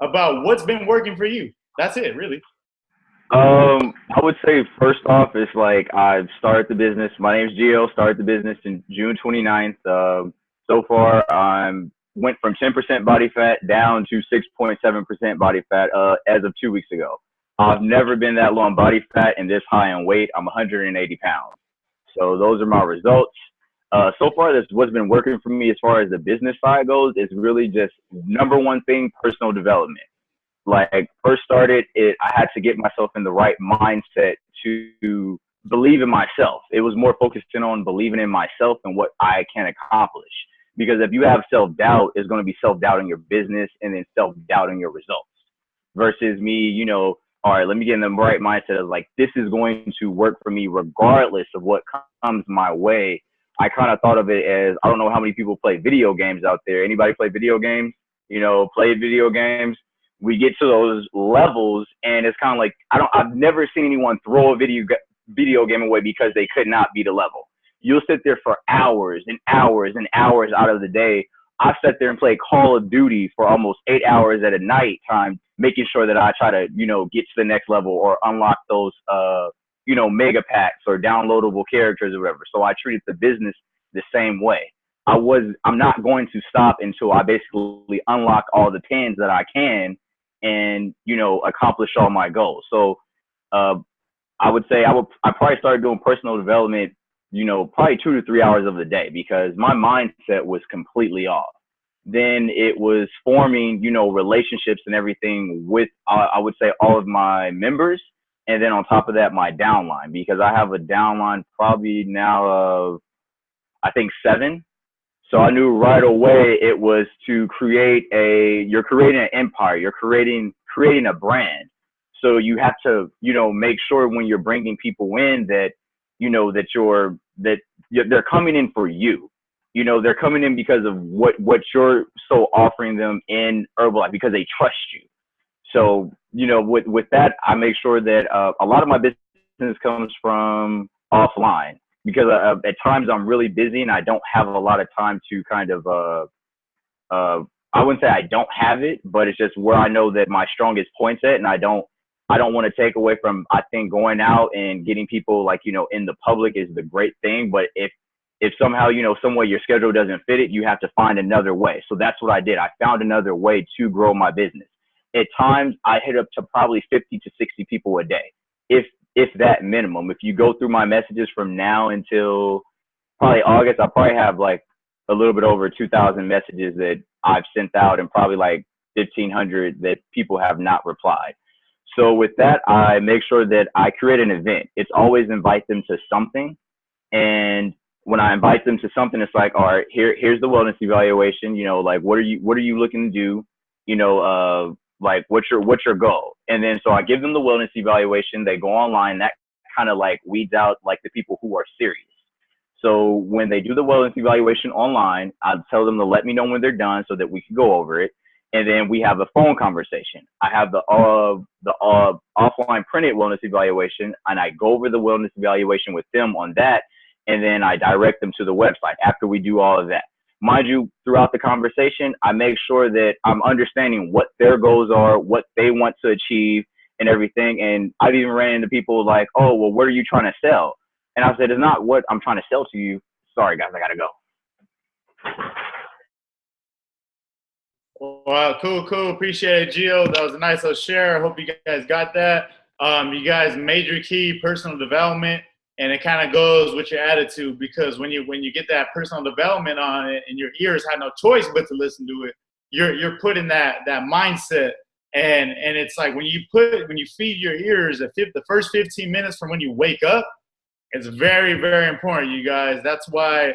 about what's been working for you. That's it, really. I would say first off, it's like I've started the business. My name's Gio. Started the business in June 29th. So far, I'm went from 10% body fat down to 6.7% body fat as of 2 weeks ago. I've never been that low on body fat and this high in weight. I'm 180 pounds. So those are my results. So far, that's what's been working for me as far as the business side goes. Is really just number one thing, personal development. Like first started it, I had to get myself in the right mindset to believe in myself. It was more focusing on believing in myself and what I can accomplish. Because if you have self-doubt, it's going to be self-doubt in your business and then self-doubt in your results. Versus me, all right, let me get in the right mindset of like, this is going to work for me regardless of what comes my way. I kind of thought of it as, I don't know how many people play video games out there. Anybody play video games? Play video games. We get to those levels and it's kind of like, I've never seen anyone throw a video game away because they could not beat a level. You'll sit there for hours and hours and hours out of the day. I've sat there and played Call of Duty for almost 8 hours at a night time, making sure that I try to, get to the next level or unlock those, mega packs or downloadable characters or whatever. So I treated the business the same way. I'm not going to stop until I basically unlock all the pins that I can and, accomplish all my goals. So, I would say I probably started doing personal development, probably 2 to 3 hours of the day because my mindset was completely off. Then it was forming, relationships and everything with, I would say all of my members. And then on top of that, my downline, because I have a downline probably now of, I think 7. So I knew right away it was to you're creating an empire, you're creating a brand. So you have to, make sure when you're bringing people in that, they're coming in for you. They're coming in because of what you're so offering them in Herbalife because they trust you. So, with that, I make sure that a lot of my business comes from offline. Because at times I'm really busy and I don't have a lot of time to kind of, I wouldn't say I don't have it, but it's just where I know that my strongest point's at, and I don't want to take away from, I think going out and getting people like, in the public is the great thing. But if somehow, some way your schedule doesn't fit it, you have to find another way. So that's what I did. I found another way to grow my business. At times I hit up to probably 50 to 60 people a day. If that minimum. If you go through my messages from now until probably August, I probably have like a little bit over 2,000 messages that I've sent out and probably like 1,500 that people have not replied. So with that, I make sure that I create an event. It's always invite them to something. And when I invite them to something, it's like, all right, here's the wellness evaluation. Like what are you looking to do? Like what's your goal? And then so I give them the wellness evaluation. They go online. That kind of like weeds out like the people who are serious. So when they do the wellness evaluation online, I tell them to let me know when they're done so that we can go over it. And then we have a phone conversation. I have the offline printed wellness evaluation, and I go over the wellness evaluation with them on that. And then I direct them to the website after we do all of that. Mind you, throughout the conversation, I make sure that I'm understanding what their goals are, what they want to achieve and everything. And I've even ran into people like, oh, well, what are you trying to sell? And I said, it's not what I'm trying to sell to you. Sorry, guys, I got to go. Wow, cool. Appreciate it, Gio. That was a nice little share. I hope you guys got that. You guys, major key, personal development. And it kind of goes with your attitude, because when you get that personal development on it and your ears have no choice but to listen to it, you're putting that mindset, and it's like when you feed your ears the first 15 minutes from when you wake up, it's very, very important, you guys. That's why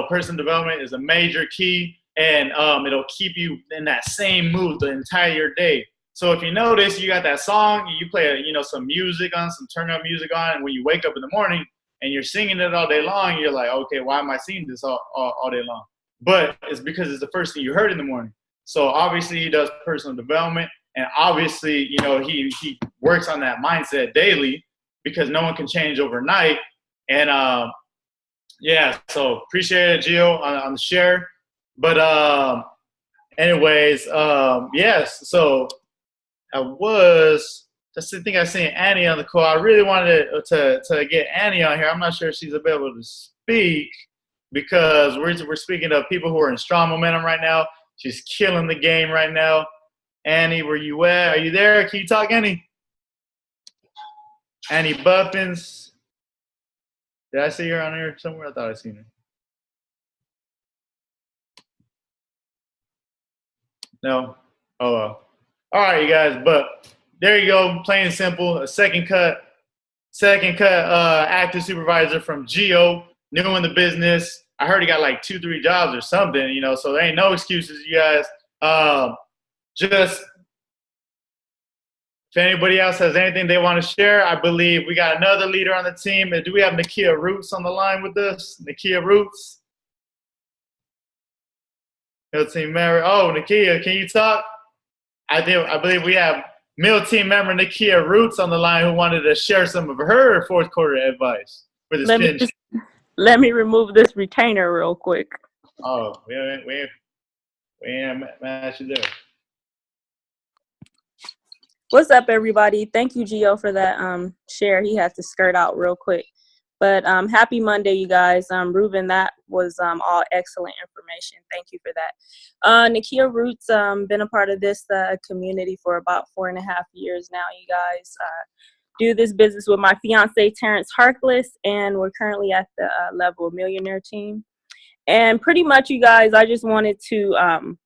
personal development is a major key, and it'll keep you in that same mood the entire day. So if you notice, you got that song, you play, some music on, some turn up music on, and when you wake up in the morning and you're singing it all day long, you're like, okay, why am I singing this all day long? But it's because it's the first thing you heard in the morning. So obviously he does personal development, and obviously, he works on that mindset daily, because no one can change overnight. And so appreciate it, Gio, on the share. But anyways, yes. So I think I seen Annie on the call. I really wanted to get Annie on here. I'm not sure if she's available to speak because we're speaking of people who are in strong momentum right now. She's killing the game right now. Annie, where you at? Are you there? Can you talk, Annie? Annie Buffins. Did I see her on here somewhere? I thought I seen her. No? Oh, well. All right, you guys. But there you go. Plain and simple. A second cut active supervisor from Geo, new in the business. I heard he got like 2-3 jobs or something, you know, so there ain't no excuses, you guys. Just if anybody else has anything they want to share, I believe we got another leader on the team. Do we have Nakia Roots on the line with us? Nakia Roots? Team member. Oh, Nakia, can you talk? I believe we have Mill team member Nakia Roots on the line who wanted to share some of her fourth quarter advice for this pinch. Let me remove this retainer real quick. Oh, we ain't match you there. What's up, everybody? Thank you, Gio, for that share. He had to skirt out real quick. But happy Monday, you guys. Ruben, that was all excellent information. Thank you for that. Nakia Roots, been a part of this community for about 4.5 years now, you guys. Do this business with my fiance, Terrence Harkless, and we're currently at the level millionaire team. And pretty much, you guys, I just wanted to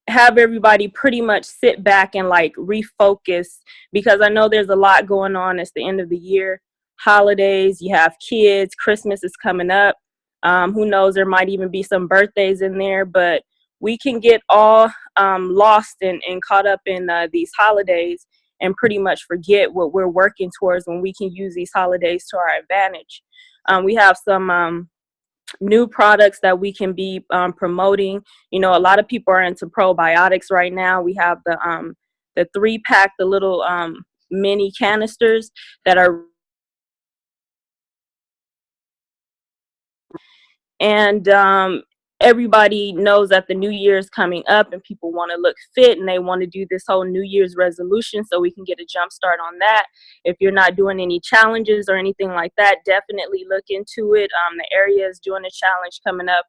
have everybody pretty much sit back and like refocus, because I know there's a lot going on. It's the end of the year, holidays, you have kids, Christmas is coming up. Who knows, there might even be some birthdays in there, but we can get all lost and caught up in these holidays and pretty much forget what we're working towards when we can use these holidays to our advantage. We have some new products that we can be promoting. You know, a lot of people are into probiotics right now. We have the 3-pack, the little mini canisters that are, and everybody knows that the new year is coming up and people want to look fit and they want to do this whole New Year's resolution, so we can get a jump start on that. If you're not doing any challenges or anything like that, definitely look into it. The area is doing a challenge coming up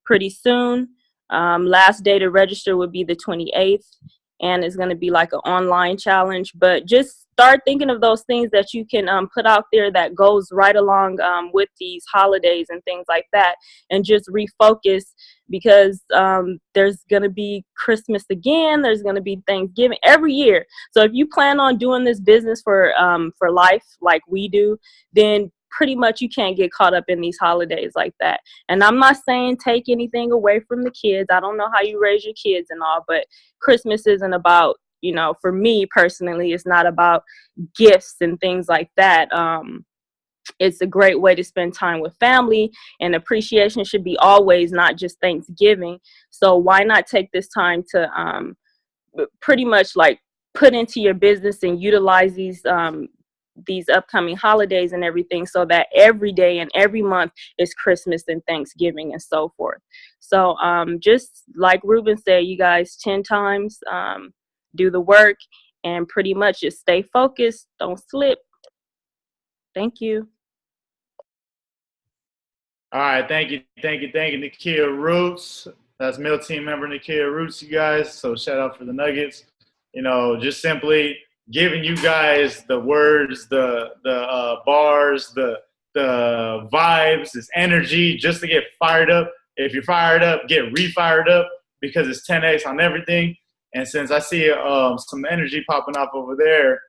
pretty soon. Last day to register would be the 28th, and it's going to be like an online challenge. But just start thinking of those things that you can put out there that goes right along with these holidays and things like that, and just refocus, because there's going to be Christmas again, there's going to be Thanksgiving every year. So if you plan on doing this business for life like we do, then pretty much you can't get caught up in these holidays like that. And I'm not saying take anything away from the kids. I don't know how you raise your kids and all, but Christmas isn't about, you know, for me personally, it's not about gifts and things like that. It's a great way to spend time with family, and appreciation should be always, not just Thanksgiving. So why not take this time to pretty much like put into your business and utilize these upcoming holidays and everything, so that every day and every month is Christmas and Thanksgiving and so forth. So just like Ruben said, you guys, 10 times, do the work, and pretty much just stay focused, don't slip. Thank you. All right, thank you, Nakia Roots. That's Mill team member Nakia Roots, you guys. So shout out for the Nuggets. You know, just simply giving you guys the words, the bars, the vibes, this energy, just to get fired up. If you're fired up, get re-fired up, because it's 10x on everything. And since I see some energy popping up over there,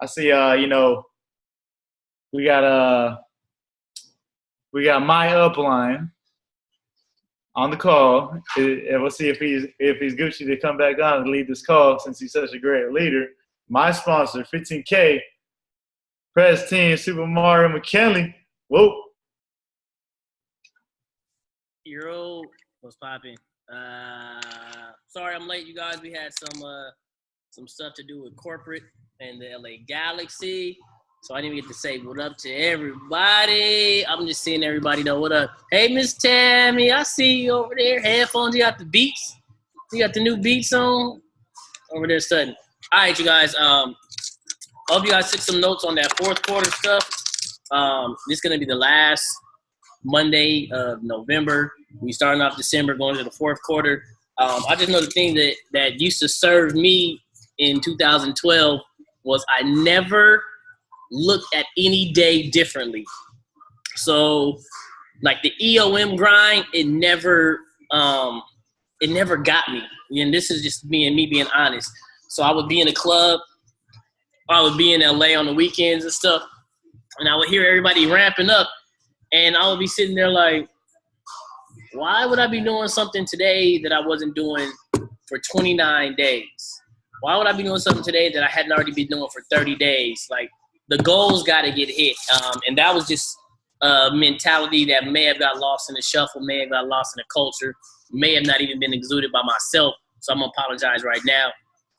I see you know, we got my upline on the call, and we'll see if he's Gucci to come back on and lead this call, since he's such a great leader. My sponsor, 15K, Press Team, Super Mario McKinley. Whoa. Euro, what's popping? Sorry I'm late, you guys. We had some stuff to do with corporate and the LA Galaxy, so I didn't get to say what up to everybody. I'm just seeing everybody know what up. Hey, Miss Tammy, I see you over there. Headphones, you got the beats. You got the new beats on over there, Sutton. All right, you guys. Hope you guys took some notes on that fourth quarter stuff. This is gonna be the last Monday of November. We starting off December, going to the fourth quarter. I just know the thing that used to serve me in 2012 was I never looked at any day differently. So, like the EOM grind, it never got me. And this is just me being honest. So I would be in a club. I would be in LA on the weekends and stuff, and I would hear everybody ramping up, and I would be sitting there like, why would I be doing something today that I wasn't doing for 29 days? Why would I be doing something today that I hadn't already been doing for 30 days? Like, the goals got to get hit. And that was just a mentality that may have got lost in the shuffle, may have got lost in the culture, may have not even been exuded by myself. So I'm going to apologize right now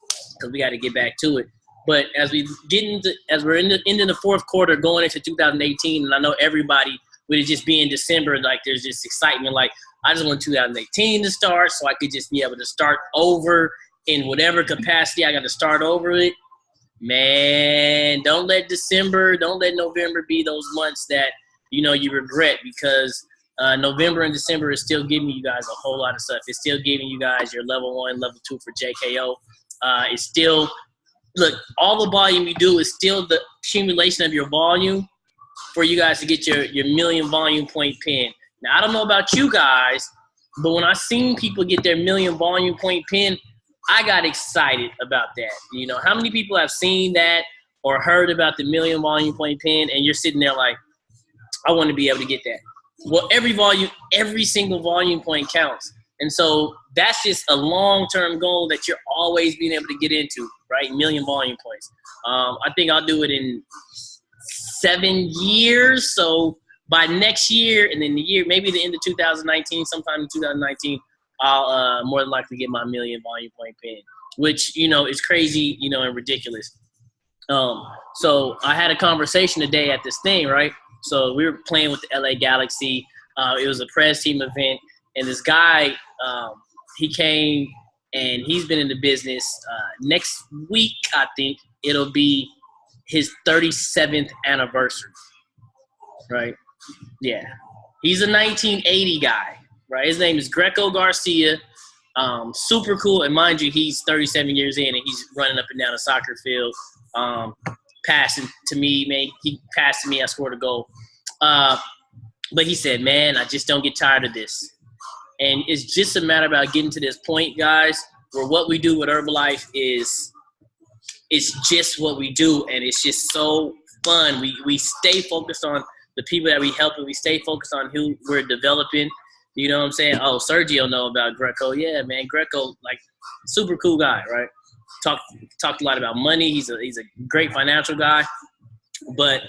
because we got to get back to it. But as we're in the fourth quarter going into 2018, and I know everybody, with it just being December, like there's just excitement. Like, I just want 2018 to start so I could just be able to start over in whatever capacity I got to start over it. Man, don't let November be those months that, you regret, because November and December is still giving you guys a whole lot of stuff. It's still giving you guys your level 1, level 2 for JKO. It's still – look, all the volume you do is still the accumulation of your volume for you guys to get your million volume point pin. Now, I don't know about you guys, but when I seen people get their million volume point pin, I got excited about that. How many people have seen that or heard about the million volume point pin, and you're sitting there like, I want to be able to get that. Well, every single volume point counts. And so that's just a long-term goal that you're always being able to get into, right? Million volume points. I think I'll do it in 7 years. So by next year, and then maybe the end of 2019, sometime in 2019, I'll more than likely get my million volume point pin, which, is crazy, and ridiculous. So I had a conversation today at this thing, right? So we were playing with the LA Galaxy. It was a press team event. And this guy, he came, and he's been in the business. Next week, I think, it'll be his 37th anniversary, right? Yeah. He's a 1980 guy, right? His name is Greco Garcia. Super cool. And mind you, he's 37 years in, and he's running up and down a soccer field, passing to me. Man, he passed to me. I scored a goal. But he said, man, I just don't get tired of this. And it's just a matter about getting to this point, guys, where what we do with Herbalife is it's just what we do, and it's just so fun. We stay focused on the people that we help, and we stay focused on who we're developing. You know what I'm saying? Oh, Sergio know about Greco. Yeah, man, Greco, like, super cool guy, right? Talked a lot about money. He's a great financial guy. But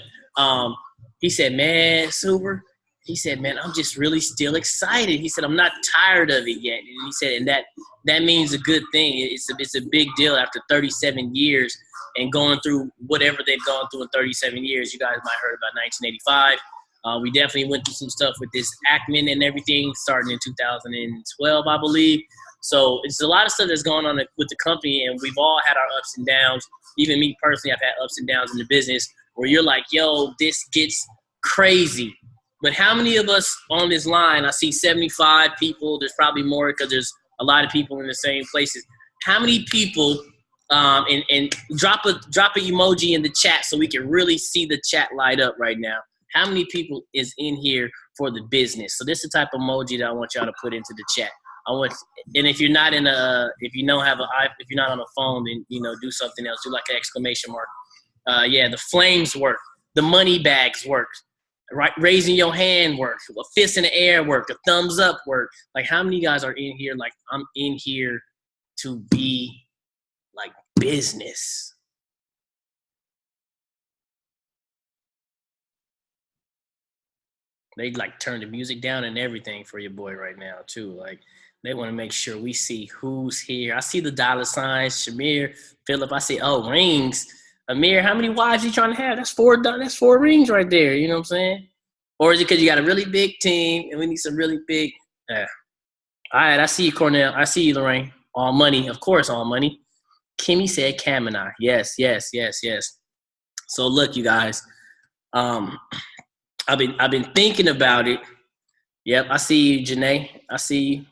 he said, man, Super. He said, man, I'm just really still excited. He said, I'm not tired of it yet. And he said, and that means a good thing. It's a big deal after 37 years and going through whatever they've gone through in 37 years. You guys might have heard about 1985. We definitely went through some stuff with this Ackman and everything starting in 2012, I believe. So it's a lot of stuff that's going on with the company, and we've all had our ups and downs. Even me personally, I've had ups and downs in the business where you're like, yo, this gets crazy. But how many of us on this line, I see 75 people, there's probably more because there's a lot of people in the same places. How many people, and drop a emoji in the chat so we can really see the chat light up right now. How many people is in here for the business? So this is the type of emoji that I want y'all to put into the chat. And if you're not if you're not on a phone, then, do something else. Do like an exclamation mark. Yeah, the flames work. The money bags work. Right, raising your hand works. A fist in the air work. A thumbs up work. Like, how many guys are in here? Like, I'm in here to be like business. They like turn the music down and everything for your boy right now too. Like, they want to make sure we see who's here. I see the dollar signs. Shamir, Philip. I see rings. Amir, how many wives you trying to have? That's 4 rings right there. You know what I'm saying? Or is it because you got a really big team and we need some really big? Yeah. All right, I see you, Cornell. I see you, Lorraine. All money, of course, all money. Kimmy said Kamini. Yes. So look, you guys, I've been thinking about it. Yep, I see you, Janae. I see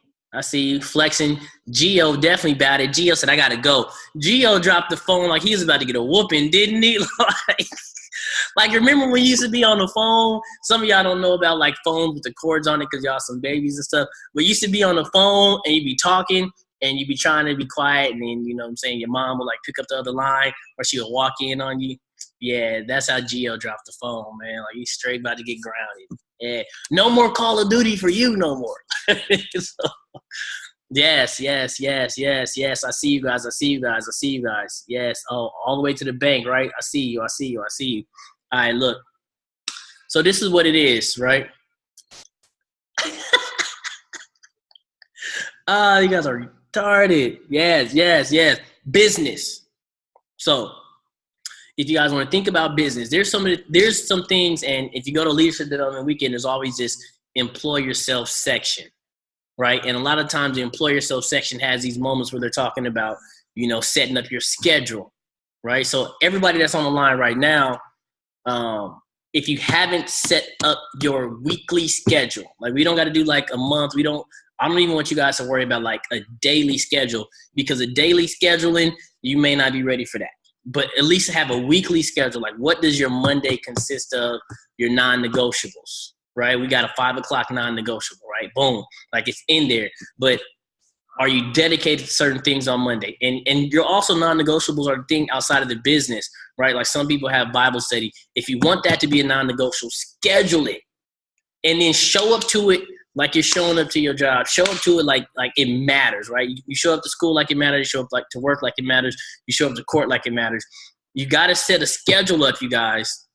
you flexing. Gio definitely bad it. Gio said, I gotta go. Gio dropped the phone like he was about to get a whooping, didn't he? Like, remember when you used to be on the phone? Some of y'all don't know about like phones with the cords on it because y'all some babies and stuff. But you used to be on the phone and you'd be talking and you'd be trying to be quiet, and then, you know what I'm saying, your mom would like pick up the other line or she would walk in on you. Yeah, that's how Gio dropped the phone, man. Like, he's straight about to get grounded. Yeah, no more Call of Duty for you no more. So, yes. I see you guys. Yes. Oh, all the way to the bank, right? I see you. All right, look. So this is what it is, right? You guys are retarded. Yes. Business. So if you guys want to think about business, there's some things, and if you go to Leadership Development Weekend, there's always this employ yourself section, right? And a lot of times the employ yourself section has these moments where they're talking about, you know, setting up your schedule, right? So everybody that's on the line right now, if you haven't set up your weekly schedule, like we don't got to do like a month. I don't even want you guys to worry about like a daily schedule, because a daily scheduling, you may not be ready for that. But at least have a weekly schedule. Like, what does your Monday consist of? Your non-negotiables, right? We got a 5 o'clock non-negotiable, right? Boom. Like, it's in there. But are you dedicated to certain things on Monday? And you're also non-negotiables are the thing outside of the business, right? Like, some people have Bible study. If you want that to be a non-negotiable, schedule it. And then show up to it like you're showing up to your job. Show up to it like it matters, right? You show up to school like it matters. You show up like to work like it matters. You show up to court like it matters. You got to set a schedule up, you guys,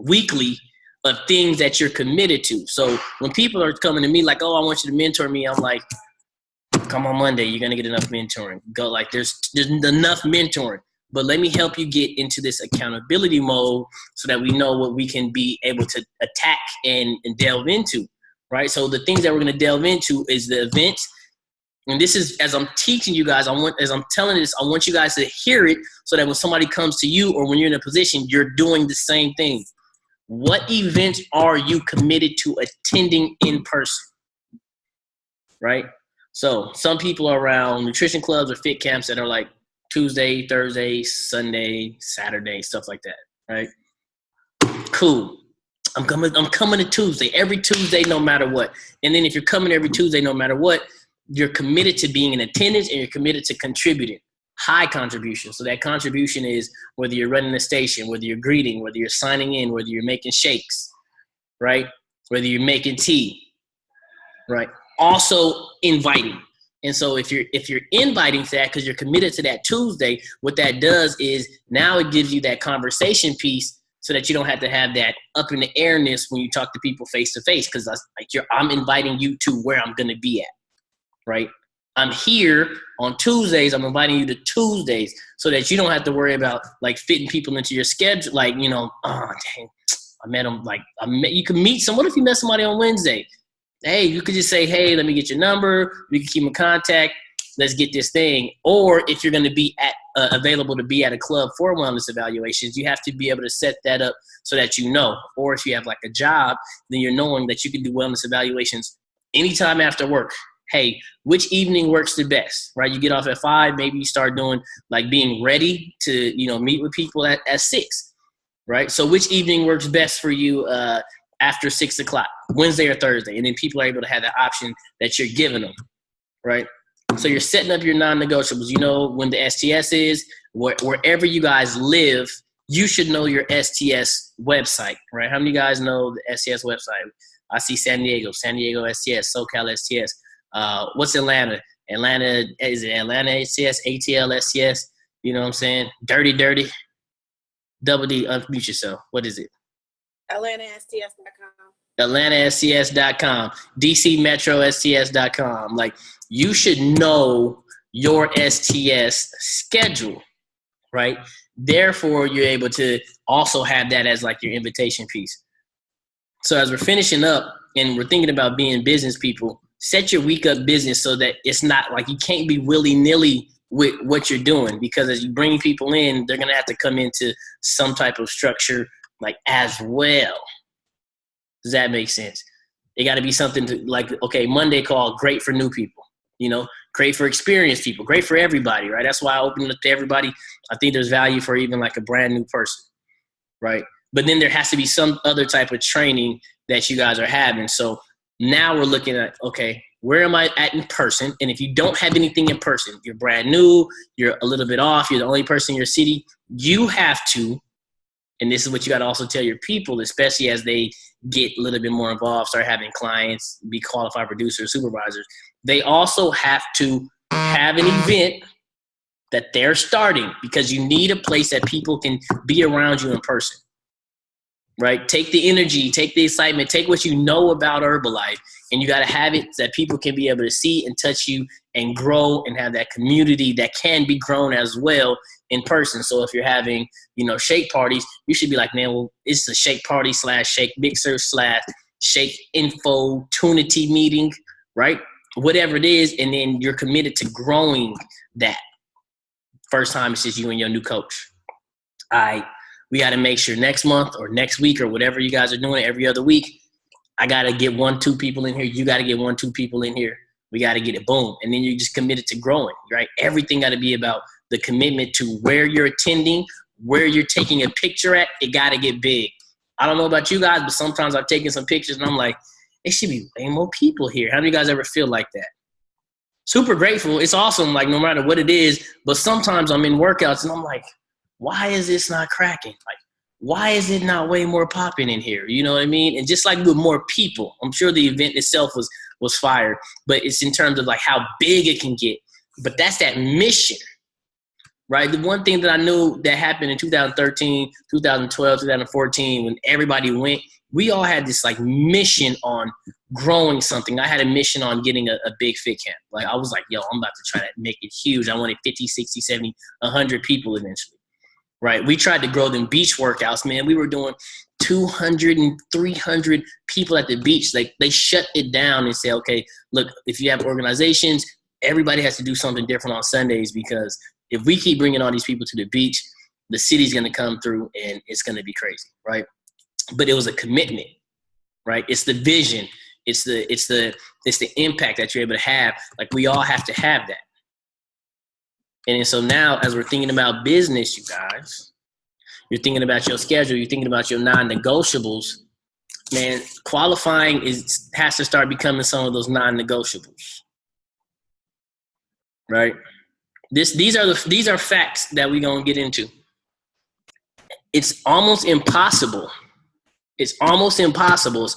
weekly, of things that you're committed to. So when people are coming to me like, oh, I want you to mentor me, I'm like, come on Monday, you're going to get enough mentoring. Go, like, there's enough mentoring. But let me help you get into this accountability mode so that we know what we can be able to attack and delve into. Right, so the things that we're going to delve into is the events, and this is, as I'm teaching you guys, as I'm telling this, I want you guys to hear it so that when somebody comes to you or when you're in a position, you're doing the same thing. What events are you committed to attending in person? Right, so some people are around nutrition clubs or fit camps that are like Tuesday, Thursday, Sunday, Saturday, stuff like that. Right, cool. I'm coming to Tuesday, every Tuesday, no matter what. And then if you're coming every Tuesday, no matter what, you're committed to being in attendance and you're committed to contributing. High contribution. So that contribution is whether you're running a station, whether you're greeting, whether you're signing in, whether you're making shakes, right? Whether you're making tea, right? Also inviting. And so if you're inviting to that because you're committed to that Tuesday, what that does is now it gives you that conversation piece, so that you don't have to have that up in the airness when you talk to people face to face. Because I'm inviting you to where I'm going to be at, right? I'm here on Tuesdays. I'm inviting you to Tuesdays so that you don't have to worry about like fitting people into your schedule. Like, you know, oh dang, I met them. Like you can meet some. What if you met somebody on Wednesday? Hey, you could just say, hey, let me get your number. We can keep in contact. Let's get this thing. Or if you're going to be available to be at a club for wellness evaluations, you have to be able to set that up so that you know. Or if you have like a job, then you're knowing that you can do wellness evaluations anytime after work. Hey, which evening works the best, right? You get off at 5, maybe you start doing like being ready to, you know, meet with people at 6, right? So which evening works best for you after 6 o'clock, Wednesday or Thursday? And then people are able to have that option that you're giving them, right? So you're setting up your non-negotiables. You know when the STS is, wherever you guys live, you should know your STS website, right? How many of you guys know the STS website? I see San Diego STS, SoCal STS. What's Atlanta? Is it Atlanta STS, ATL STS? You know what I'm saying? Dirty. Double D, unmute yourself. What is it? AtlantaSTS.com. AtlantaSTS.com. DC Metro STS.com. Like, you should know your STS schedule, right? Therefore, you're able to also have that as like your invitation piece. So as we're finishing up and we're thinking about being business people, set your week up business so that it's not like you can't be willy-nilly with what you're doing, because as you bring people in, they're going to have to come into some type of structure like as well. Does that make sense? It got to be something to like, okay, Monday call, great for new people, great for experienced people, great for everybody, right? That's why I opened it up to everybody. I think there's value for even like a brand new person, right? But then there has to be some other type of training that you guys are having. So now we're looking at, okay, where am I at in person? And if you don't have anything in person, you're brand new, you're a little bit off, you're the only person in your city, you have to, and this is what you got to also tell your people, especially as they get a little bit more involved, start having clients, be qualified producers, supervisors, they also have to have an event that they're starting, because you need a place that people can be around you in person. Right? Take the energy, take the excitement, take what you know about Herbalife, and you got to have it so that people can be able to see and touch you and grow and have that community that can be grown as well in person. So if you're having, shake parties, you should be like, man, well, it's a shake party / shake mixer / shake infotunity meeting, right? Whatever it is, and then you're committed to growing that. First time it's just you and your new coach. We got to make sure next month or next week or whatever you guys are doing every other week, I got to get 1-2 people in here. You got to get 1-2 people in here. We got to get it, boom. And then you're just committed to growing, right? Everything got to be about the commitment to where you're attending, where you're taking a picture at. It got to get big. I don't know about you guys, but sometimes I've taken some pictures and I'm like, it should be way more people here. How many of you guys ever feel like that? Super grateful. It's awesome, like no matter what it is. But sometimes I'm in workouts and I'm like, why is this not cracking? Like, why is it not way more popping in here? You know what I mean? And just like with more people, I'm sure the event itself was fire, but it's in terms of like how big it can get. But that's that mission, right? The one thing that I knew that happened in 2013, 2012, 2014, when everybody went, we all had this like mission on growing something. I had a mission on getting a big fit camp. Like I was like, yo, I'm about to try to make it huge. I wanted 50, 60, 70, 100 people eventually. Right. We tried to grow them beach workouts, man. We were doing 200 and 300 people at the beach. Like they shut it down and say, okay, look, if you have organizations, everybody has to do something different on Sundays, because if we keep bringing all these people to the beach, the city's going to come through and it's going to be crazy. Right. But it was a commitment, right? It's the vision. It's the impact that you're able to have. Like we all have to have that. And so now as we're thinking about business, you guys, you're thinking about your schedule, you're thinking about your non-negotiables, man, qualifying has to start becoming some of those non-negotiables, right? These are facts that we're going to get into. It's almost impossible. It's almost impossible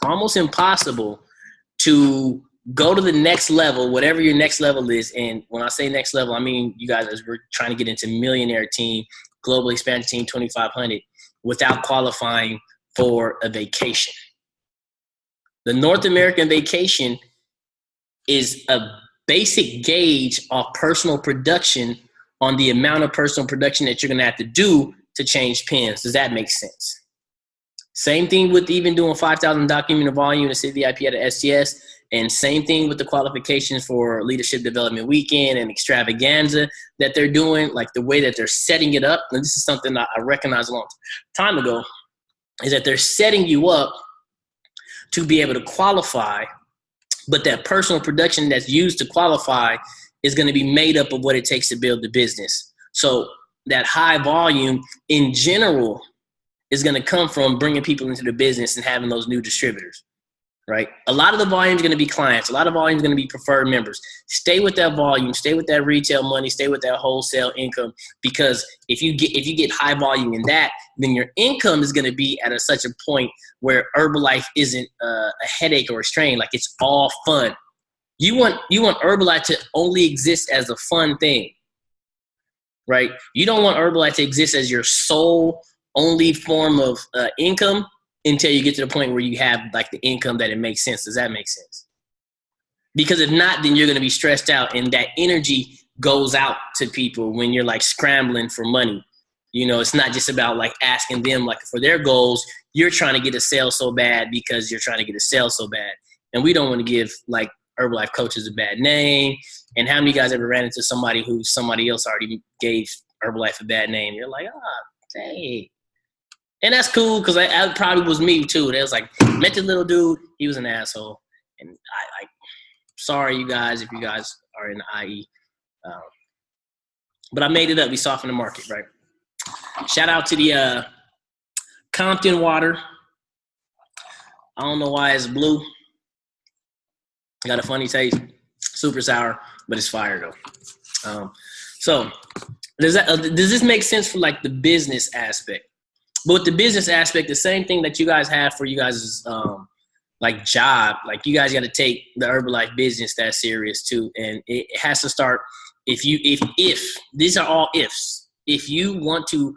to go to the next level, whatever your next level is. And when I say next level, I mean, you guys, as we're trying to get into millionaire team, global expansion team, 2,500, without qualifying for a vacation. The North American vacation is a basic gauge of personal production on the amount of personal production that you're going to have to do to change pins. Does that make sense? Same thing with even doing 5,000 documented volume to sit VIP at a STS. And same thing with the qualifications for Leadership Development Weekend and Extravaganza that they're doing, like the way that they're setting it up. And this is something that I recognized a long time ago, is that they're setting you up to be able to qualify, but that personal production that's used to qualify is going to be made up of what it takes to build the business. So that high volume in general is going to come from bringing people into the business and having those new distributors. Right? A lot of the volume is going to be clients. A lot of volume is going to be preferred members. Stay with that volume. Stay with that retail money. Stay with that wholesale income, because if you get high volume in that, then your income is going to be at such a point where Herbalife isn't a headache or a strain. Like it's all fun. You want Herbalife to only exist as a fun thing, right? You don't want Herbalife to exist as your sole only form of income until you get to the point where you have like the income that it makes sense. Does that make sense? Because if not, then you're going to be stressed out, and that energy goes out to people when you're like scrambling for money. You know, it's not just about like asking them like for their goals. You're trying to get a sale so bad because you're trying to get a sale so bad. And we don't want to give like Herbalife coach is a bad name. And how many of you guys ever ran into somebody who somebody else already gave Herbalife a bad name? You're like, dang. And that's cool because I probably was me too. They was like, met the little dude, he was an asshole. And I sorry you guys if you guys are in the IE. But I made it up. We softened the market, right? Shout out to the Compton water. I don't know why it's blue. Got a funny taste. Super sour, but it's fire though. So does this make sense for like the business aspect? But with the business aspect, the same thing that you guys have for you guys' like job, like you guys got to take the Herbalife business that serious too, and it has to start. If these are all ifs, if you want to,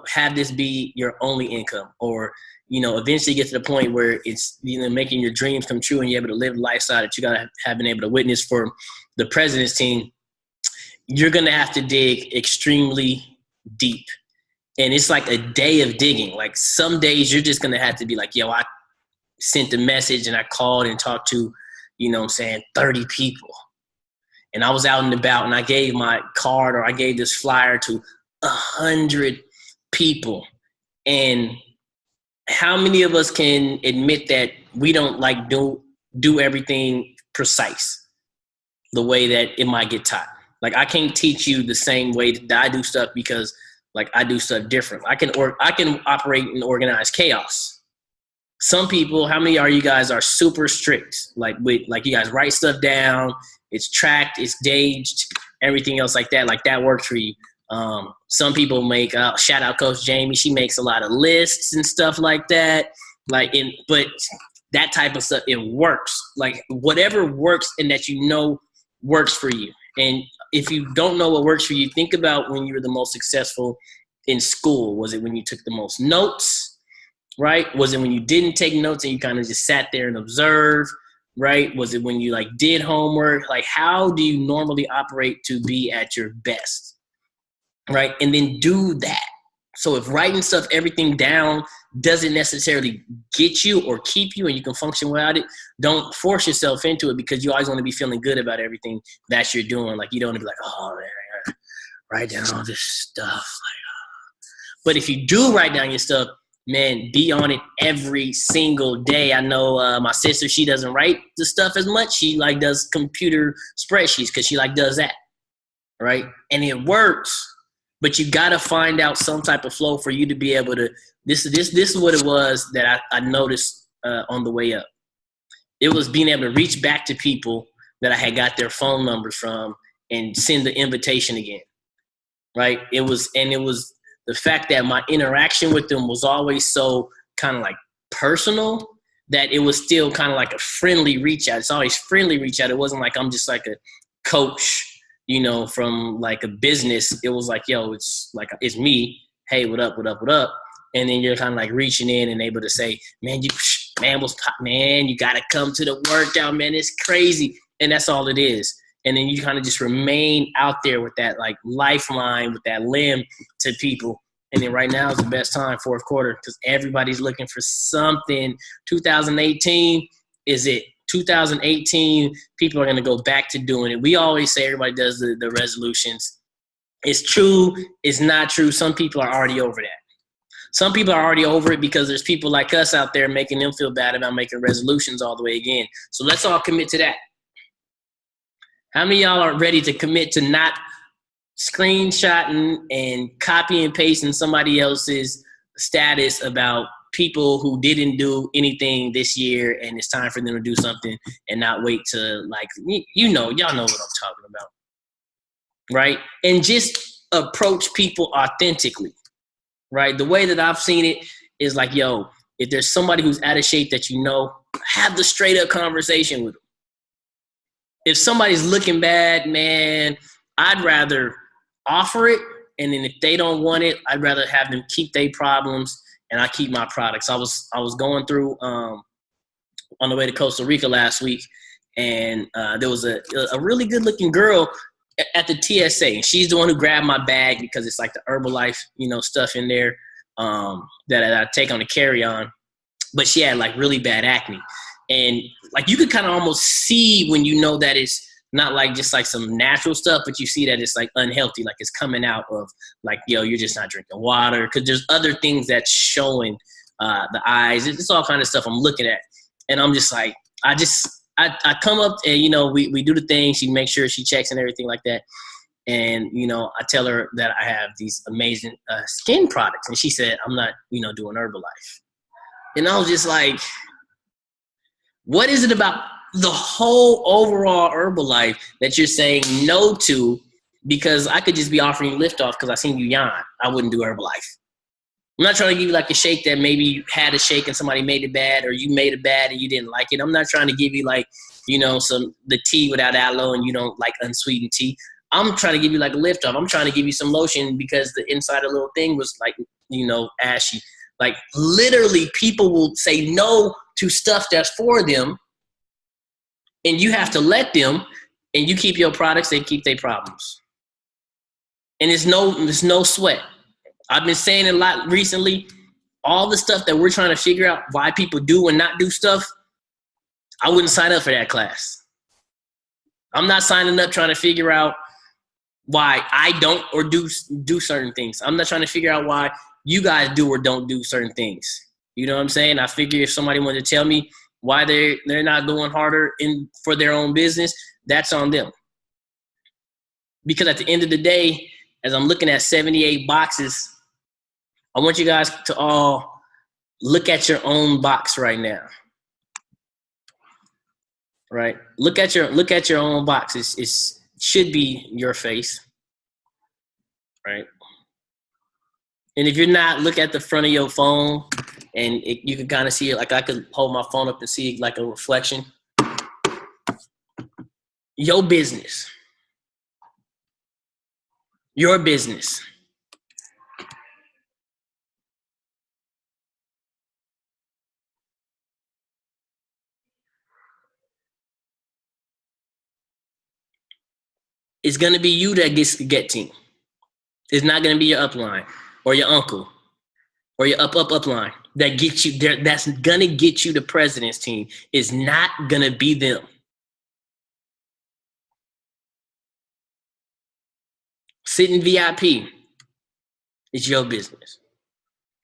have this be your only income, or eventually get to the point where it's making your dreams come true and you're able to live the lifestyle that you gotta have been able to witness for the president's team, you're gonna have to dig extremely deep. And it's like a day of digging. Like some days you're just gonna have to be like, yo, I sent a message and I called and talked to, 30 people. And I was out and about and I gave my card or I gave this flyer to 100 people. And how many of us can admit that we don't like do everything precise the way that it might get taught? Like I can't teach you the same way that I do stuff because like I do stuff different. I can operate in organized chaos. Some people, how many are you guys are super strict? Like you guys write stuff down, it's tracked, it's gauged, everything else like that. Like that works for you. Some people make shout out Coach Jamie. She makes a lot of lists and stuff like that. But that type of stuff, it works. Like whatever works and that works for you. And if you don't know what works for you, think about when you were the most successful in school. Was it when you took the most notes, right? Was it when you didn't take notes and you kind of just sat there and observed, right? Was it when you like did homework? Like how do you normally operate to be at your best, right? And then do that. So if writing stuff, everything down doesn't necessarily get you or keep you and you can function without it, don't force yourself into it because you always want to be feeling good about everything that you're doing. Like you don't want to be like, oh man, I gotta write down all this stuff. But if you do write down your stuff, man, be on it every single day. I know my sister, she doesn't write the stuff as much. She like does computer spreadsheets because she like does that, right? And it works. But you got to find out some type of flow for you to be able to, this is what it was that I noticed on the way up. It was being able to reach back to people that I had got their phone numbers from and send the invitation again, right? It was the fact that my interaction with them was always so kind of like personal that it was still kind of like a friendly reach out. It's always friendly reach out. It wasn't like I'm just like a coach, from like a business. It was like, yo, it's me. Hey, what up? And then you're kind of like reaching in and able to say, man, you got to come to the workout, man. It's crazy. And that's all it is. And then you kind of just remain out there with that like lifeline, with that limb to people. And then right now is the best time, fourth quarter, because everybody's looking for something. 2018 is it. 2018, people are going to go back to doing it. We always say everybody does the resolutions. It's true. It's not true. Some people are already over that. Some people are already over it because there's people like us out there making them feel bad about making resolutions all the way again. So let's all commit to that. How many of y'all are ready to commit to not screenshotting and copy and pasting somebody else's status about people who didn't do anything this year and it's time for them to do something and not wait to like, y'all know what I'm talking about, right? And just approach people authentically, right? The way that I've seen it is like, yo, if there's somebody who's out of shape that have the straight up conversation with them. If somebody's looking bad, man, I'd rather offer it. And then if they don't want it, I'd rather have them keep their problems and I keep my products. I was going through on the way to Costa Rica last week, and there was a really good looking girl at the TSA. And she's the one who grabbed my bag because it's like the Herbalife, stuff in there that I take on the carry-on. But she had like really bad acne. And like you could kind of almost see when you know that it's not like just like some natural stuff, but you see that it's like unhealthy, like it's coming out of like, yo, you're just not drinking water, because there's other things that's showing the eyes. It's all kind of stuff I'm looking at. And I'm just like, I come up and, you know, we do the thing. She makes sure she checks and everything like that. And, you know, I tell her that I have these amazing skin products. And she said, I'm not, you know, doing Herbalife. And I was just like, what is it about the whole overall Herbalife that you're saying no to? Because I could just be offering you liftoff because I seen you yawn. I wouldn't do Herbalife. I'm not trying to give you like a shake that maybe you had a shake and somebody made it bad, or you made it bad and you didn't like it. I'm not trying to give you like, you know, the tea without aloe and you don't like unsweetened tea. I'm trying to give you like a liftoff. I'm trying to give you some lotion because the inside of the little thing was like, you know, ashy. Like literally people will say no to stuff that's for them, and you have to let them, and you keep your products, they keep their problems. And there's no sweat. I've been saying it a lot recently. All the stuff that we're trying to figure out why people do and not do stuff, I wouldn't sign up for that class. I'm not signing up trying to figure out why I don't or do certain things. I'm not trying to figure out why you guys do or don't do certain things. You know what I'm saying? I figure if somebody wanted to tell me why they're not going harder for their own business, that's on them. Because at the end of the day, as I'm looking at 78 boxes, I want you guys to all look at your own box right now. Right? Look at your own box. It should be your face. Right? And if you're not, look at the front of your phone, and you can kind of see it. Like I could hold my phone up and see like a reflection. Your business. Your business. It's going to be you that gets the get team. It's not going to be your upline or your uncle or your upline that gets you there. That's going to get you the president's team. It's not going to be them. Sitting VIP is your business.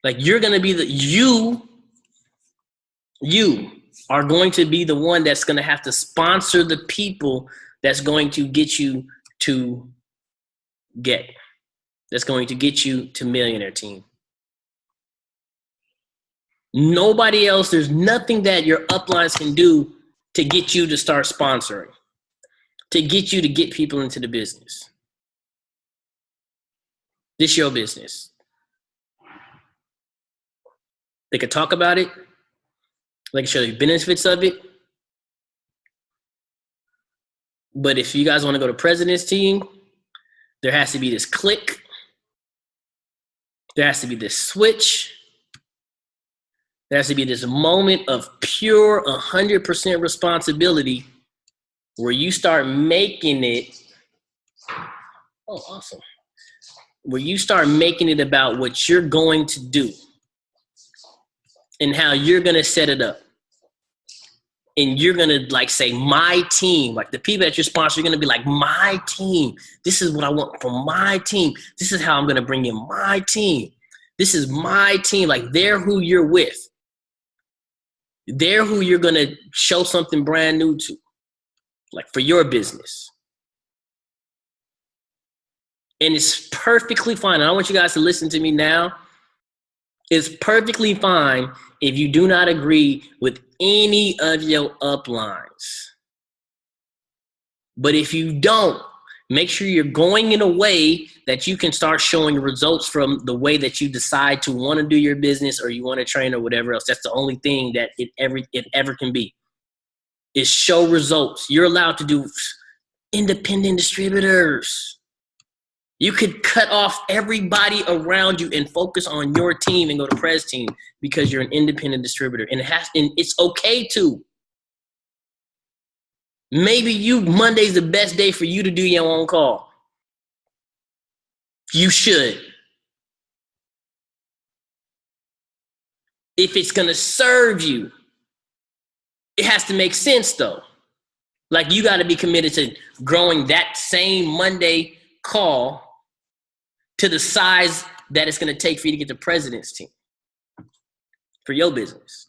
Like you're going to be you are going to be the one that's going to have to sponsor the people that's going to get you to that's going to get you to millionaire team. Nobody else, there's nothing that your uplines can do to get you to start sponsoring, to get you to get people into the business. This your business. They could talk about it. They can show you benefits of it. But if you guys want to go to president's team, there has to be this click. There has to be this switch. There has to be this moment of pure 100% responsibility where you start making it. Oh, awesome. Where you start making it about what you're going to do and how you're going to set it up. And you're going to like say, my team, like the people that you're sponsoring, you're going to be like, my team. This is what I want from my team. This is how I'm going to bring in my team. This is my team. Like they're who you're with. They're who you're going to show something brand new to, like for your business. And it's perfectly fine. And I want you guys to listen to me now. It's perfectly fine if you do not agree with any of your uplines. But if you don't, make sure you're going in a way that you can start showing results from the way that you decide to want to do your business or you want to train or whatever else. That's the only thing that it ever can be, is show results. You're allowed to do independent distributors. You could cut off everybody around you and focus on your team and go to Prez team because you're an independent distributor. And it's okay to. Maybe Monday's the best day for you to do your own call. You should. If it's going to serve you. it has to make sense though. Like you got to be committed to growing that same Monday call to the size that it's going to take for you to get the president's team for your business.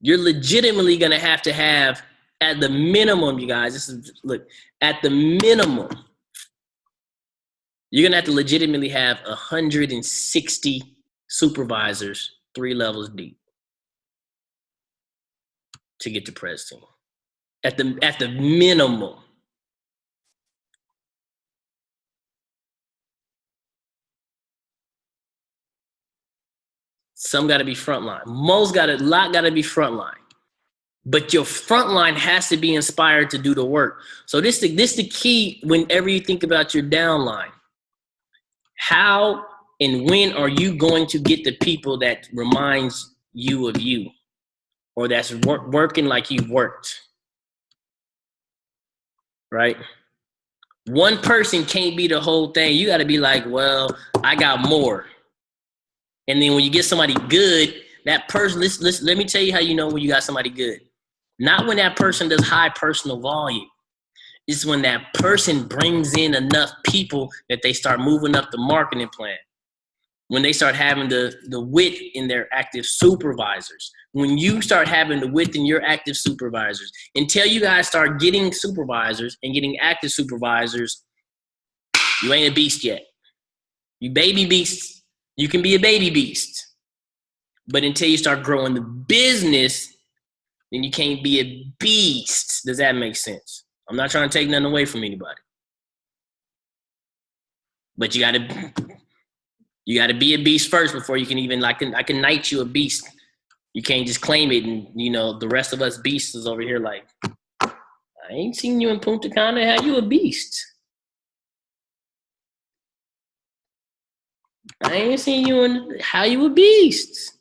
You're legitimately going to have at the minimum, you guys, at the minimum, you're going to have to legitimately have 160 supervisors 3 levels deep to get the pres team. At the minimum. Some got to be frontline. Most got to be frontline. But your frontline has to be inspired to do the work. So this the key whenever you think about your downline. How and when are you going to get the people that reminds you of you, or that's working like you've worked? Right? One person can't be the whole thing. You got to be like, well, I got more. And then when you get somebody good, that person, listen, let me tell you how you know when you got somebody good. Not when that person does high personal volume. It's when that person brings in enough people that they start moving up the marketing plan. When they start having the width in their active supervisors. When you start having the width in your active supervisors. Until you guys start getting supervisors and getting active supervisors, you ain't a beast yet. You baby beasts. You can be a baby beast. But until you start growing the business, then you can't be a beast. Does that make sense? I'm not trying to take nothing away from anybody. But you gotta be a beast first before you can even, I can knight you a beast. You can't just claim it and, the rest of us beasts is over here like, I ain't seen you in Punta Cana. How you a beast? I ain't seen you in how you a beast.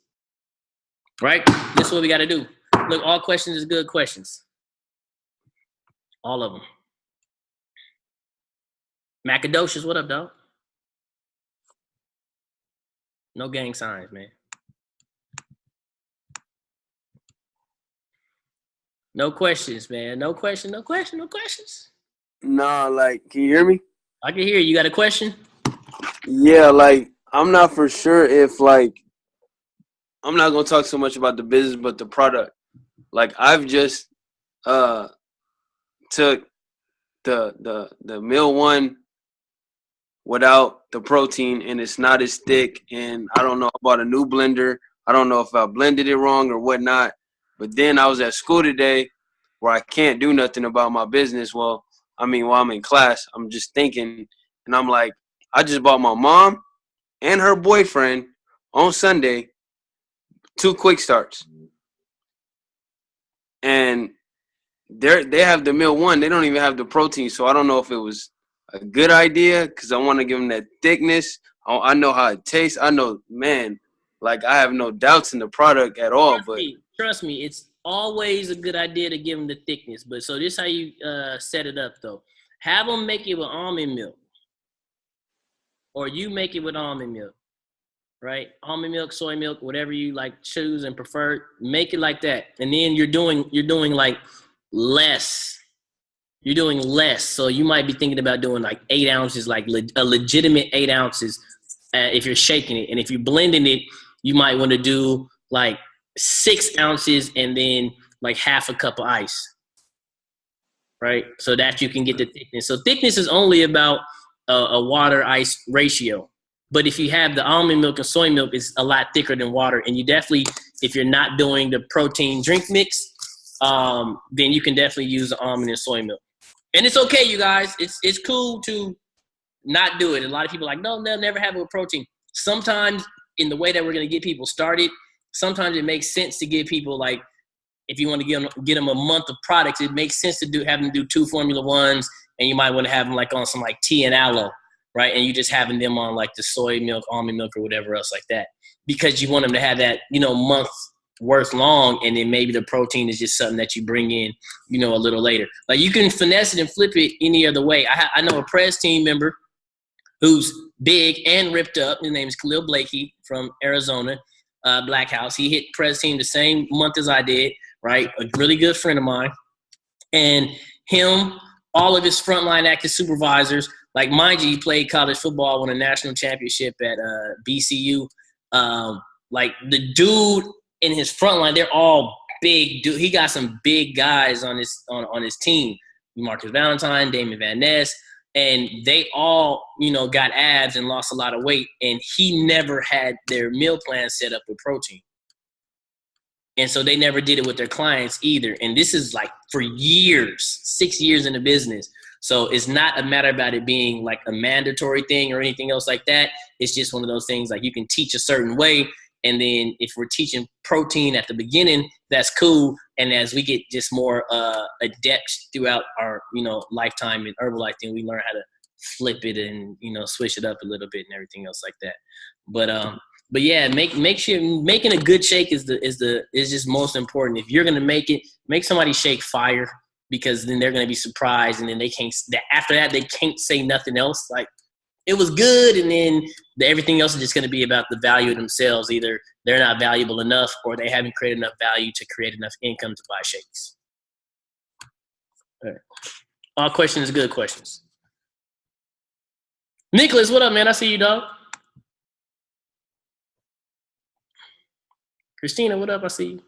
Right? This is what we got to do. Look, all questions is good questions. All of them. Macadocious, what up, dog? No gang signs, man. No questions, man. No questions. Nah, can you hear me? I can hear you. You got a question? Yeah, I'm not for sure if, I'm not going to talk so much about the business, but the product. I've just took the meal one without the protein, and it's not as thick, and I don't know about a new blender. I don't know if I blended it wrong or whatnot. But then I was at school today where I can't do nothing about my business. While I'm in class, I'm just thinking, and I'm like, I just bought my mom and her boyfriend on Sunday 2 quick starts. And they have the meal one. They don't even have the protein. So I don't know if it was a good idea because I want to give them that thickness. I know how it tastes. I know, man, I have no doubts in the product at all. Trust me, it's always a good idea to give them the thickness. But so this is how you set it up, though. Have them make it with almond milk. Or you make it with almond milk, right? Almond milk, soy milk, whatever you choose and prefer. Make it like that. And then you're doing less. You're doing less. So you might be thinking about doing 8 ounces, a legitimate 8 ounces if you're shaking it. And if you're blending it, you might want to do 6 ounces and then half a cup of ice, right? So that you can get the thickness. So thickness is only about a water-ice ratio. But if you have the almond milk and soy milk, it's a lot thicker than water. And you definitely, if you're not doing the protein drink mix, then you can definitely use the almond and soy milk. And it's okay, you guys. It's cool to not do it. A lot of people are like, no, they'll never have it with protein. Sometimes in the way that we're going to get people started, sometimes it makes sense to give people if you want to get them a month of products, it makes sense to have them do 2 Formula Ones, and you might want to have them on some tea and aloe, right? And you just having them on the soy milk, almond milk, or whatever else like that, because you want them to have that month worth long, and then maybe the protein is just something that you bring in a little later. You can finesse it and flip it any other way. I know a press team member who's big and ripped up. His name is Khalil Blakey from Arizona, Black House. He hit press team the same month as I did. right? A really good friend of mine. And him, all of his frontline active supervisors, like mind you, he played college football, won a national championship at BCU. Like the dude in his frontline, they're all big dude. He got some big guys on his team. Marcus Valentine, Damon Van Ness, and they all, got abs and lost a lot of weight. And he never had their meal plan set up with protein. And so they never did it with their clients either. And this is like for years, 6 years in the business. So it's not a matter about it being like a mandatory thing or anything else like that. It's just one of those things like you can teach a certain way. And then if we're teaching protein at the beginning, that's cool. And as we get just more adept throughout our, lifetime in Herbalife, then we learn how to flip it and, switch it up a little bit and everything else like that. But yeah, make sure making a good shake is just most important. If you're gonna make somebody shake fire, because then they're gonna be surprised, and then after that they can't say nothing else. Like it was good, and then everything else is just gonna be about the value of themselves. Either they're not valuable enough, or they haven't created enough value to create enough income to buy shakes. All right. All questions, good questions. Nicholas, what up, man? I see you, dog. Christina, what up? I see you.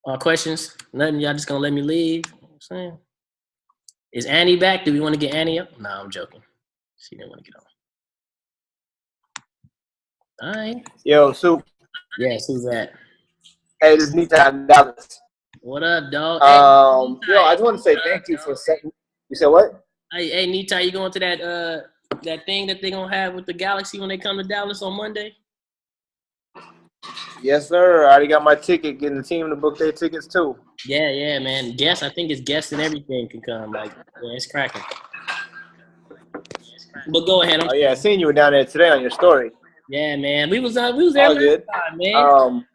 All questions? Nothing? Y'all just gonna let me leave? You know what I'm saying? Is Annie back? Do we want to get Annie up? No, I'm joking. She didn't want to get on. All right. Yo, Soup. Yes, who's that? Hey, this is Nita in Dallas. What up, dog? I just want to say thank you for setting. You said what? Hey, Nita, you going to that thing that they're gonna have with the Galaxy when they come to Dallas on Monday? Yes, sir. I already got my ticket. Getting the team to book their tickets too. Yeah, man. I think it's guests and everything can come. Like, yeah, it's cracking. But go ahead. Oh yeah, I seen you were down there today on your story. Yeah, man. We was there all good. Time, man.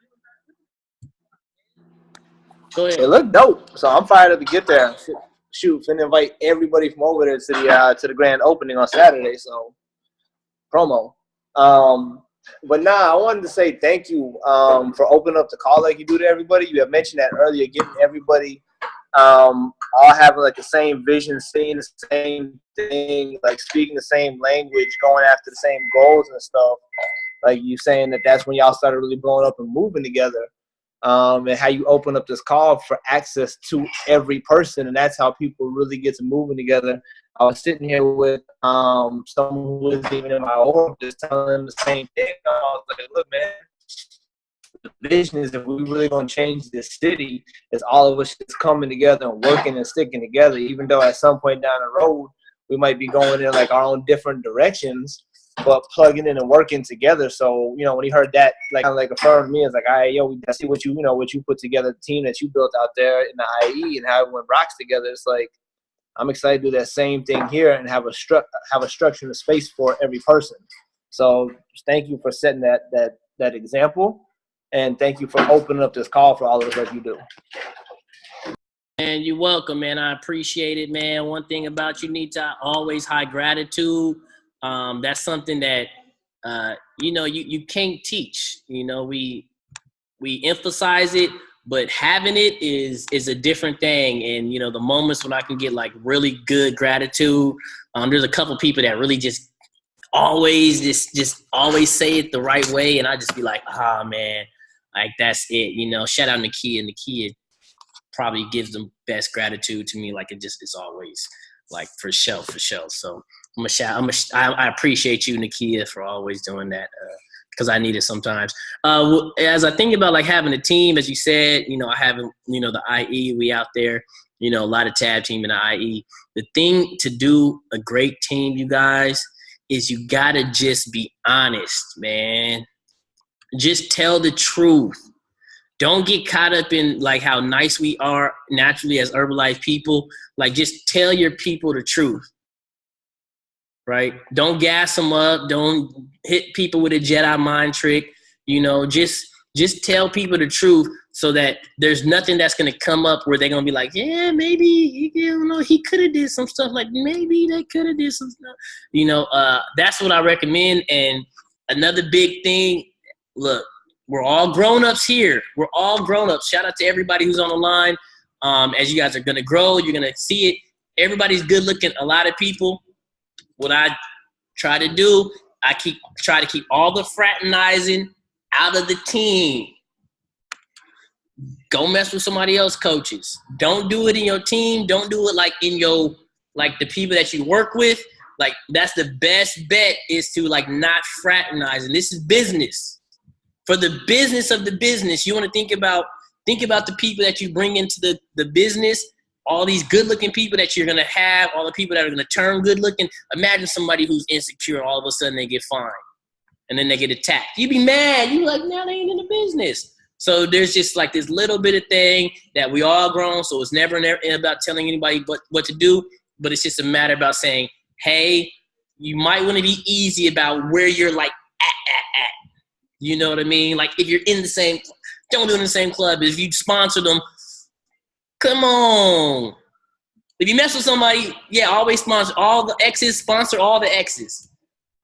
Go ahead. It looked dope, so I'm fired up to get there. Shoot, finna invite everybody from over there to the grand opening on Saturday. So promo. But I wanted to say thank you for opening up the call like you do to everybody. You have mentioned that earlier, getting everybody all having like the same vision, seeing the same thing, like speaking the same language, going after the same goals and stuff. Like you saying that's when y'all started really blowing up and moving together. And how you open up this call for access to every person, and that's how people really get to moving together. I was sitting here with someone who wasn't even in my org, just telling them the same thing. I was like, look, man, the vision is if we really going to change this city, is all of us just coming together and working and sticking together, even though at some point down the road, we might be going in like our own different directions, but plugging in and working together. So, when he heard that, like, kind of like affirmed me, it's like, all right, yo, I see what you put together, the team that you built out there in the IE and how everyone rocks together. It's like, I'm excited to do that same thing here and have a structure and a space for every person. So thank you for setting that example, and thank you for opening up this call for all of us like you do. And you're welcome, man. I appreciate it, man. One thing about you, Nita, always high gratitude. That's something that you can't teach. We emphasize it, but having it is a different thing. And the moments when I can get like really good gratitude, there's a couple people that really just always always say it the right way, and I just be like, man, like that's it. Shout out Nakia. Nakia probably gives the best gratitude to me. Like it just is always like for sure. So I appreciate you, Nakia, for always doing that. Because I need it sometimes. As I think about like having a team, as you said, I have, the IE, we out there, a lot of tab team in the IE. The thing to do a great team, you guys, is you gotta just be honest, man. Just tell the truth. Don't get caught up in like how nice we are naturally as Herbalife people. Like just tell your people the truth. Right? Don't gas them up. Don't hit people with a Jedi mind trick. Just tell people the truth so that there's nothing that's going to come up where they're going to be like, yeah, maybe, he could have did some stuff. Like maybe they could have did some stuff. That's what I recommend. And another big thing, look, We're all grown-ups here. We're all grown-ups. Shout out to everybody who's on the line. As you guys are going to grow, you're going to see it. Everybody's good looking. A lot of people, what I try to do, try to keep all the fraternizing out of the team. Go mess with somebody else coaches. Don't do it in your team. Don't do it like in your, like the people that you work with. Like that's the best bet is to like not fraternize. And this is business. For the business of the business, you want to think about the people that you bring into the business, all these good-looking people that you're going to have, all the people that are going to turn good-looking. Imagine somebody who's insecure, all of a sudden they get fined, and then they get attacked. You'd be mad. You'd be like, now they ain't in the business. So there's just like this little bit of thing that we all grown, so it's never about telling anybody what to do, but it's just a matter about saying, hey, you might want to be easy about where you're like at. You know what I mean? Like if you're in the same, don't do it in the same club. If you sponsor them, come on. If you mess with somebody, yeah, always sponsor all the exes, sponsor all the exes.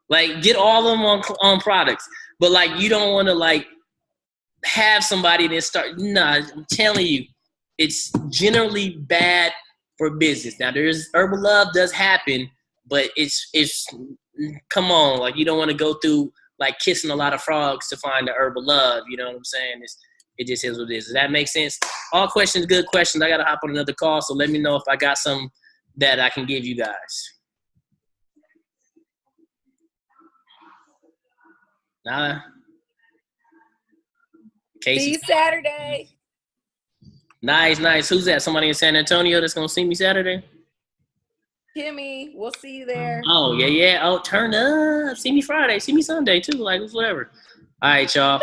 Like get all of them on products. But like you don't want to like have somebody then start, nah, I'm telling you, it's generally bad for business. Now there's herbal love does happen, but it's come on, like you don't want to go through like kissing a lot of frogs to find the herbal love. You know what I'm saying? It just is what it is. Does that make sense? All questions, good questions. I got to hop on another call, so let me know if I got some that I can give you guys. Nada? Casey? See you Saturday. Nice. Who's that? Somebody in San Antonio that's going to see me Saturday? Kimmy, we'll see you there. Oh, yeah. Oh, turn up. See me Friday. See me Sunday, too. Like, whatever. All right, y'all.